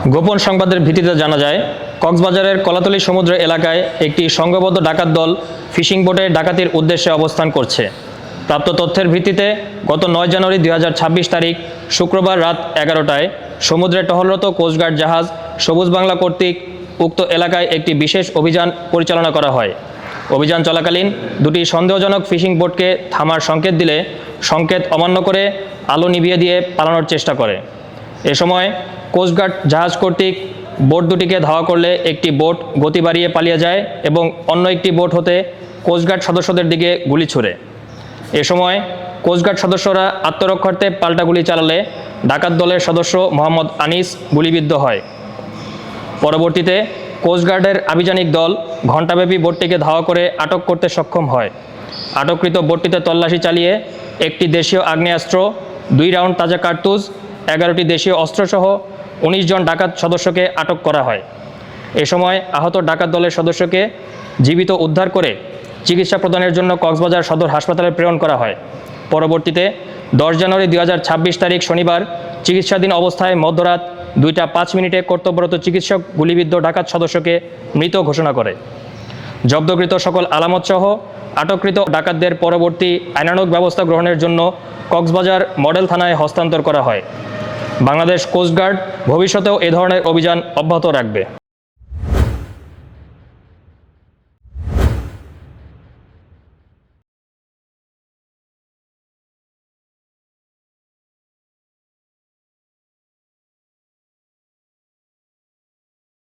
গোপন সংবাদের ভিত্তিতে জানা যায়, কক্সবাজারের কলাতলী সমুদ্র এলাকায় একটি সংঘবদ্ধ ডাকাত দল ফিশিং বোটে ডাকাতির উদ্দেশ্যে অবস্থান করছে। প্রাপ্ত তথ্যের ভিত্তিতে গত 9 জানুয়ারি 2026 তারিখ শুক্রবার রাত 11টায় সমুদ্রে টহলরত কোস্টগার্ড জাহাজ সবুজ বাংলা কর্তৃক উক্ত এলাকায় একটি বিশেষ অভিযান পরিচালনা করা হয়। অভিযান চলাকালীন দুটি সন্দেহজনক ফিশিং বোটকে থামার সংকেত দিলে সংকেত অমান্য করে আলো নিভিয়ে দিয়ে পালানোর চেষ্টা করে। এ সময় কোস্টগার্ড জাহাজ কর্তৃক বোট দুটিকে ধাওয়া করলে একটি বোট গতি বাড়িয়ে পালিয়ে যায় এবং অন্য একটি বোট হতে কোস্টগার্ড সদস্যদের দিকে গুলি ছুড়ে। এ সময় কোস্টগার্ড সদস্যরা আত্মরক্ষার্থে পাল্টা গুলি চালালে ডাকাত দলের সদস্য মোহাম্মদ আনিস গুলিবিদ্ধ হয়। পরবর্তীতে কোস্টগার্ডের আভিযানিক দল ঘণ্টাব্যাপী বোটটিকে ধাওয়া করে আটক করতে সক্ষম হয়। আটককৃত বোটটিতে তল্লাশি চালিয়ে একটি দেশীয় আগ্নেয়াস্ত্র, 2 রাউন্ড তাজা কার্তুজ, 11টি দেশীয় অস্ত্রসহ 19 জন ডাকাত সদস্যকে আটক করা হয়। এ সময় আহত ডাকাত দলের সদস্যকে জীবিত উদ্ধার করে চিকিৎসা প্রদানের জন্য কক্সবাজার সদর হাসপাতালে প্রেরণ করা হয়। পরবর্তীতে 10 জানুয়ারি 2026 তারিখ শনিবার চিকিৎসাধীন অবস্থায় মধ্যরাত 2টা 5 মিনিটে কর্তব্যরত চিকিৎসক গুলিবিদ্ধ ডাকাত সদস্যকে মৃত ঘোষণা করে। জব্দকৃত সকল আলামতসহ আটককৃত ডাকাতদের পরবর্তী আইনানুগ ব্যবস্থা গ্রহণের জন্য কক্সবাজার মডেল থানায় হস্তান্তর করা হয়। বাংলাদেশ কোস্টগার্ড ভবিষ্যতেও এ ধরনের অভিযান অব্যাহত রাখবে।